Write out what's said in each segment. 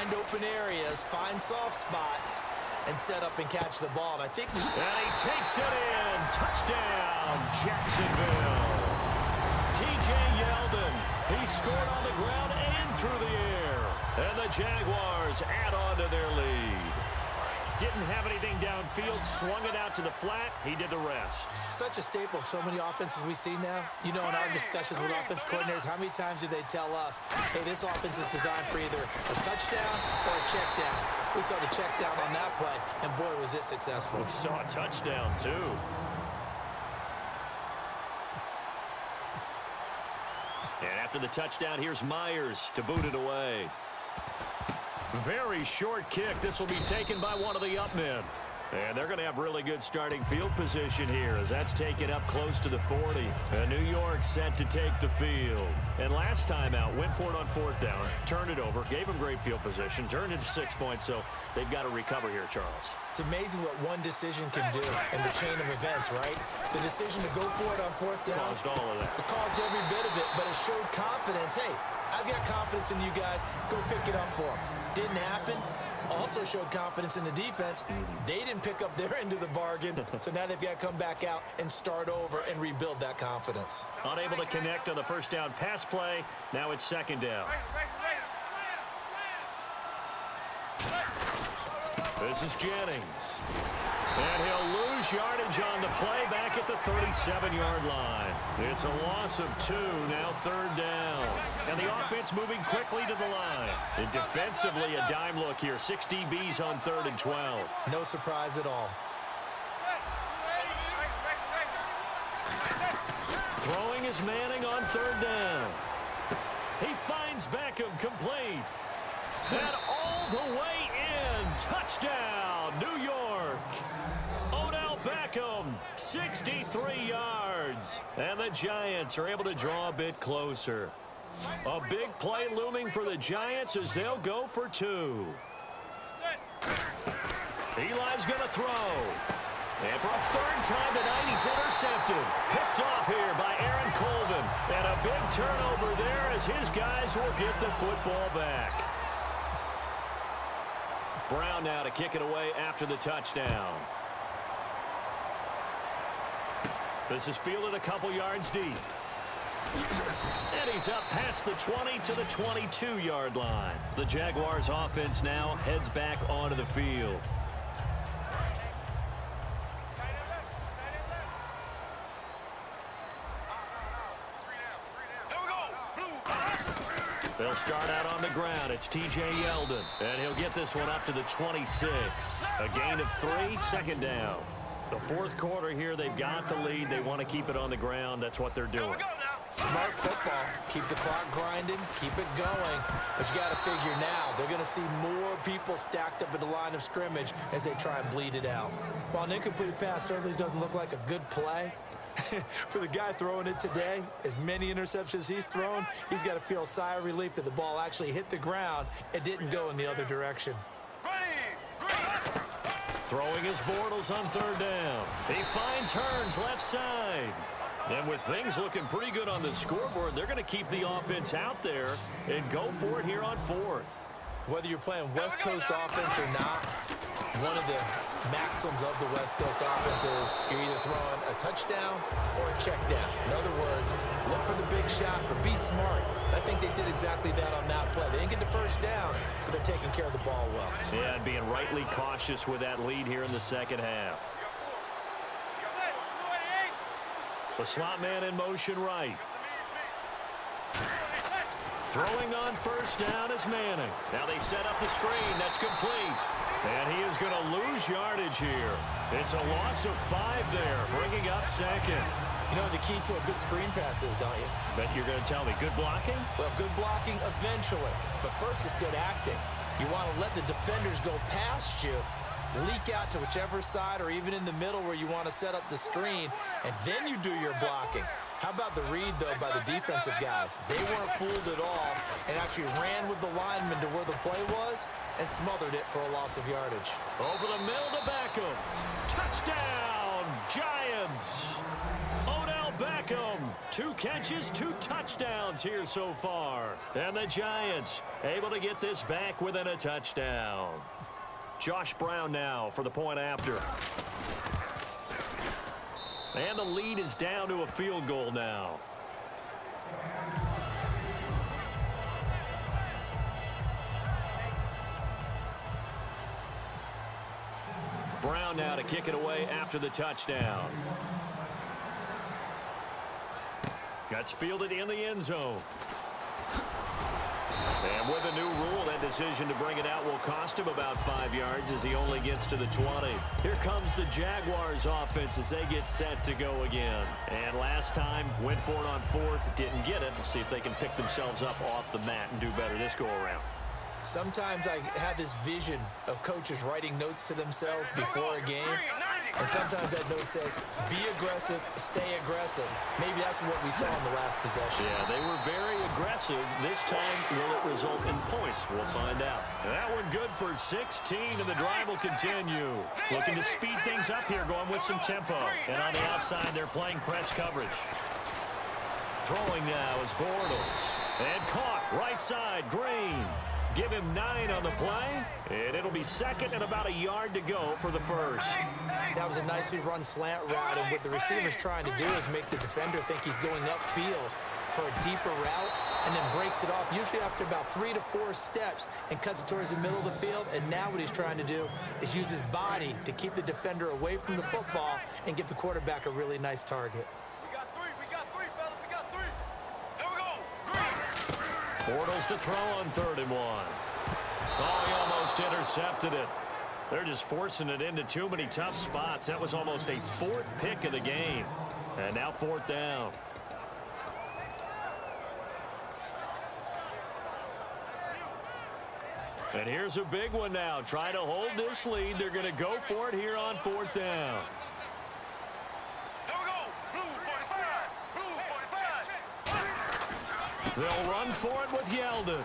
find open areas, find soft spots, and set up and catch the ball. And I think... And he takes it in. Touchdown, Jacksonville. T.J. Yeldon. He scored on the ground and through the air. And the Jaguars add on to their lead. Didn't have anything downfield, swung it out to the flat. He did the rest. Such a staple of so many offenses we see now. You know, in our discussions with offense coordinators, how many times do they tell us, hey, this offense is designed for either a touchdown or a check down. We saw the check down on that play, and boy, was it successful. We saw a touchdown, too. And after the touchdown, here's Myers to boot it away. Very short kick. This will be taken by one of the up men. And they're going to have really good starting field position here as that's taken up close to the 40. And New York set to take the field. And last time out, went for it on fourth down, turned it over, gave them great field position, turned it to 6 points, so they've got to recover here, Charles. It's amazing what one decision can do in the chain of events, right? The decision to go for it on fourth down. Caused all of that. It caused every bit of it, but it showed confidence. Hey, I've got confidence in you guys. Go pick it up for them. Didn't happen. Also showed confidence in the defense. They didn't pick up their end of the bargain, so now they've got to come back out and start over and rebuild that confidence. Unable to connect on the first down pass play. Now it's second down. This is Jennings. And he'll lose yardage on the play back at the 37-yard line. It's a loss of 2, now third down. And the offense moving quickly to the line. And defensively, a dime look here. 6 DBs on 3rd and 12. No surprise at all. Throwing is Manning on 3rd down. He finds Beckham complete. And all the way in. Touchdown, New York. Beckham, 63 yards. And the Giants are able to draw a bit closer. A big play looming for the Giants as they'll go for 2. Eli's going to throw. And for a 3rd time tonight, he's intercepted. Picked off here by Aaron Colvin. And a big turnover there as his guys will get the football back. Brown now to kick it away after the touchdown. This is fielded a couple yards deep. And he's up past the 20 to the 22-yard line. The Jaguars offense now heads back onto the field. They'll start out on the ground. It's T.J. Yeldon. And he'll get this one up to the 26. A gain of 3, second down. The 4th quarter here, they've got the lead. They want to keep it on the ground. That's what they're doing. Smart football. Keep the clock grinding. Keep it going. But you got to figure now, they're going to see more people stacked up at the line of scrimmage as they try and bleed it out. While an incomplete pass certainly doesn't look like a good play, for the guy throwing it today, as many interceptions he's thrown, he's got to feel a sigh of relief that the ball actually hit the ground and didn't go in the other direction. Throwing his Bortles on 3rd down. He finds Hearns left side. And with things looking pretty good on the scoreboard, they're going to keep the offense out there and go for it here on 4th. Whether you're playing West Coast offense or not, one of the maxims of the West Coast offense is you're either throwing a touchdown or a check down. In other words, look for the big shot, but be smart. I think they did exactly that on that play. They didn't get the first down, but they're taking care of the ball well. Yeah, and being rightly cautious with that lead here in the second half. The slot man in motion right. Throwing on first down is Manning. Now they set up the screen. That's complete. And he is going to lose yardage here. It's a loss of 5 there, bringing up second. You know what the key to a good screen pass is, don't you? Bet you're going to tell me. Good blocking? Well, good blocking eventually. But first it's good acting. You want to let the defenders go past you, leak out to whichever side or even in the middle where you want to set up the screen, and then you do your blocking. How about the read, though, by the defensive guys? They weren't fooled at all and actually ran with the lineman to where the play was and smothered it for a loss of yardage. Over the middle to Beckham. Touchdown, Giants. Odell Beckham. 2 catches, 2 touchdowns here so far. And the Giants able to get this back within a touchdown. Josh Brown now for the point after. And the lead is down to a field goal now. Brown now to kick it away after the touchdown. Gets fielded in the end zone. And with a new rule, that decision to bring it out will cost him about 5 yards as he only gets to the 20. Here comes the Jaguars offense as they get set to go again. And last time, went for it on 4th, didn't get it. We'll see if they can pick themselves up off the mat and do better this go-around. Sometimes I have this vision of coaches writing notes to themselves before a game, and sometimes that note says, be aggressive, stay aggressive. Maybe that's what we saw in the last possession. Yeah, they were very aggressive. This time, will it result in points? We'll find out. That one good for 16, and the drive will continue. Looking to speed things up here, going with some tempo. And on the outside, they're playing press coverage. Throwing now is Bortles. And caught, right side, Green. Give him 9 on the play, and it'll be second and about a yard to go for the first. That was a nicely run slant route, and what the receiver's trying to do is make the defender think he's going upfield for a deeper route, and then breaks it off, usually after about 3 to 4 steps, and cuts towards the middle of the field. And now what he's trying to do is use his body to keep the defender away from the football and give the quarterback a really nice target. Bortles to throw on 3rd and 1. Oh, he almost intercepted it. They're just forcing it into too many tough spots. That was almost a 4th pick of the game. And now 4th down. And here's a big one now. Trying to hold this lead. They're going to go for it here on 4th down. They'll run for it with Yeldon.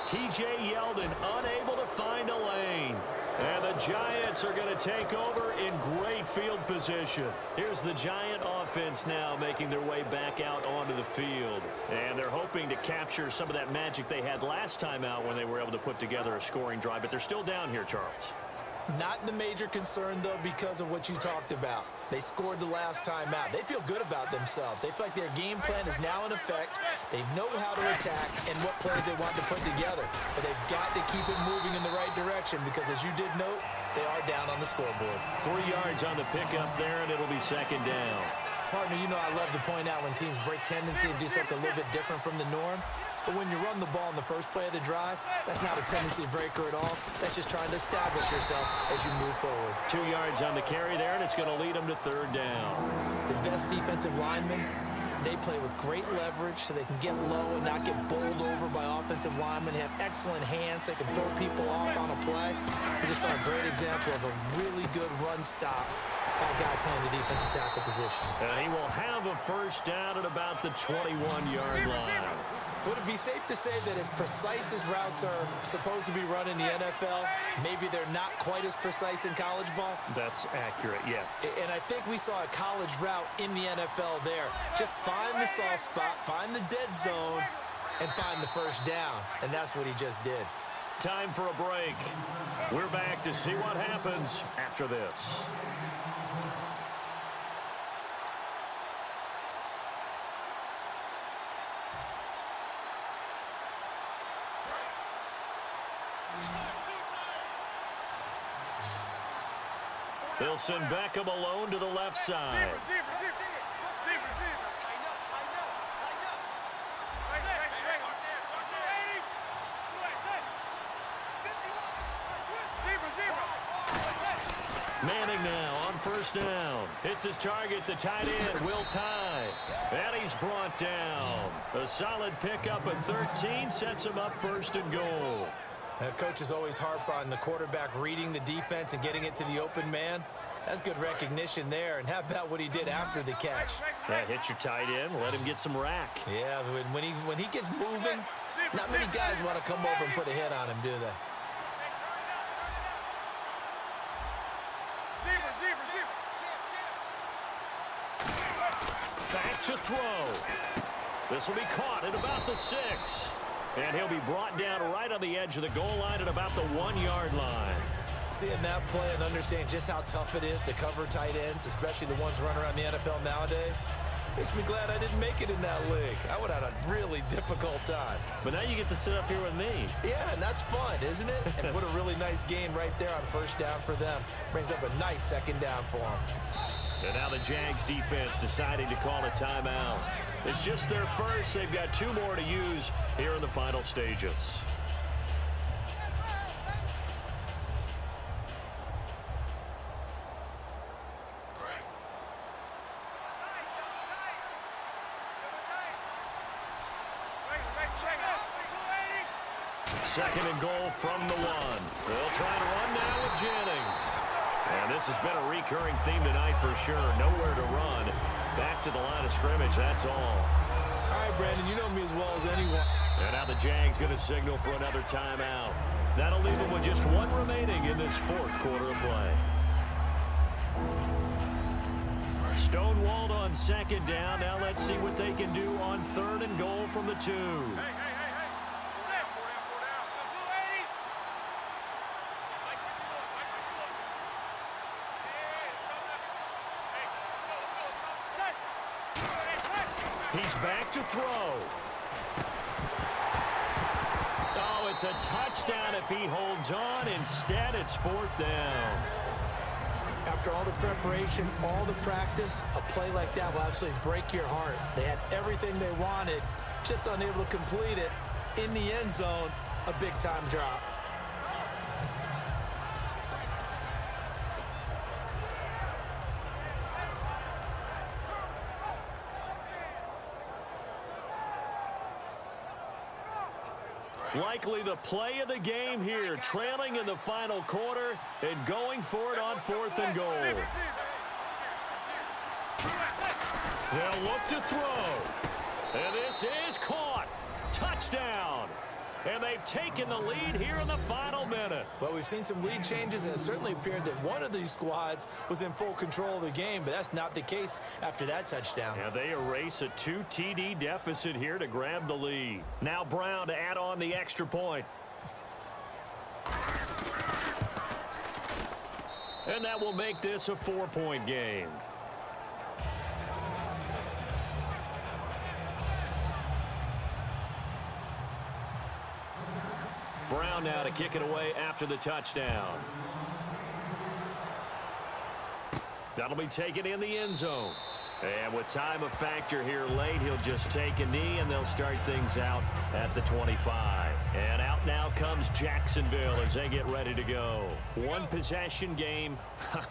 T.J. Yeldon unable to find a lane. And the Giants are going to take over in great field position. Here's the Giant offense now making their way back out onto the field. And they're hoping to capture some of that magic they had last time out when they were able to put together a scoring drive. But they're still down here, Charles. Not the major concern, though, because of what you talked about. They scored the last time out. They feel good about themselves. They feel like their game plan is now in effect. They know how to attack and what plays they want to put together. But they've got to keep it moving in the right direction because, as you did note, they are down on the scoreboard. 3 yards on the pickup there, and it'll be second down. Partner, you know I love to point out when teams break tendency and do something a little bit different from the norm. But when you run the ball in the first play of the drive, that's not a tendency breaker at all. That's just trying to establish yourself as you move forward. 2 yards on the carry there, and it's going to lead them to 3rd down. The best defensive linemen, they play with great leverage so they can get low and not get bowled over by offensive linemen. They have excellent hands. They can throw people off on a play. We just saw a great example of a really good run stop by a guy playing the defensive tackle position. And he will have a first down at about the 21-yard line. Would it be safe to say that as precise as routes are supposed to be run in the NFL, maybe they're not quite as precise in college ball? That's accurate, yeah. And I think we saw a college route in the NFL there. Just find the soft spot, find the dead zone, and find the first down. And that's what he just did. Time for a break. We're back to see what happens after this. They'll send Beckham alone to the left side. Manning now on first down. Hits his target, the tight end, Will Tye. And he's brought down. A solid pickup at 13 sets him up 1st and goal. Coaches always harp on the quarterback reading the defense and getting it to the open man. That's good recognition there. And how about what he did after the catch? That hit your tight end. Let him get some rack. Yeah, when he gets moving, not many guys want to come over and put a hit on him, do they? Back to throw. This will be caught at about the 6. And he'll be brought down right on the edge of the goal line at about the 1-yard line. Seeing that play and understanding just how tough it is to cover tight ends, especially the ones running around the NFL nowadays, makes me glad I didn't make it in that league. I would have had a really difficult time. But now you get to sit up here with me. Yeah, and that's fun, isn't it? And what a really nice gain right there on first down for them. Brings up a nice second down for them. And now the Jags defense deciding to call a timeout. It's just their first. They've got 2 more to use here in the final stages. Second and goal from the 1. They'll try to run now with Jennings. And this has been a recurring theme tonight for sure. Nowhere to run. Back to the line of scrimmage, that's all. All right, Brandon, you know me as well as anyone. And now the Jags going to signal for another timeout. That'll leave them with just 1 remaining in this 4th quarter of play. Stonewalled on second down. Now let's see what they can do on 3rd and goal from the 2. He's back to throw. Oh, it's a touchdown if he holds on. Instead, it's 4th down. After all the preparation, all the practice, a play like that will absolutely break your heart. They had everything they wanted, just unable to complete it. In the end zone, a big-time drop. Likely the play of the game here, trailing in the final quarter and going for it on 4th and goal. They'll look to throw. And this is caught. Touchdown. And they've taken the lead here in the final minute. Well, we've seen some lead changes, and it certainly appeared that one of these squads was in full control of the game, but that's not the case after that touchdown. Yeah, they erase a 2 TD deficit here to grab the lead. Now Brown to add on the extra point. And that will make this a 4-point game. Brown now to kick it away after the touchdown. That'll be taken in the end zone. And with time a factor here late, he'll just take a knee, and they'll start things out at the 25. And out now comes Jacksonville as they get ready to go. 1 possession game.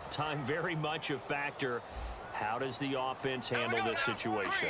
Time very much a factor. How does the offense handle this situation?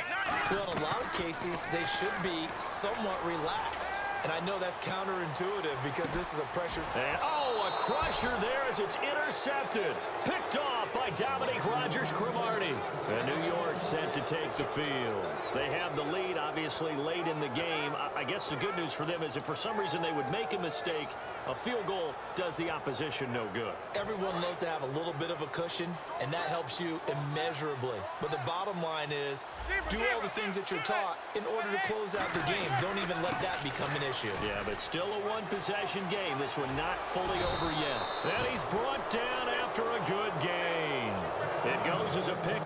Well, in a lot of cases, they should be somewhat relaxed. And I know that's counterintuitive because this is a pressure. And, a crusher there as it's intercepted. Picked off by Dominique Rodgers-Cromartie. And New York set to take the field. They have the lead, obviously, late in the game. I guess the good news for them is if for some reason they would make a mistake, a field goal does the opposition no good. Everyone loves to have a little bit of a cushion, and that helps you immeasurably. But the bottom line is, do all the things that you're taught in order to close out the game. Don't even let that become an issue. Yeah, but still a 1-possession game. This one not fully over yet. And he's brought down after a good gain. It goes as a pick.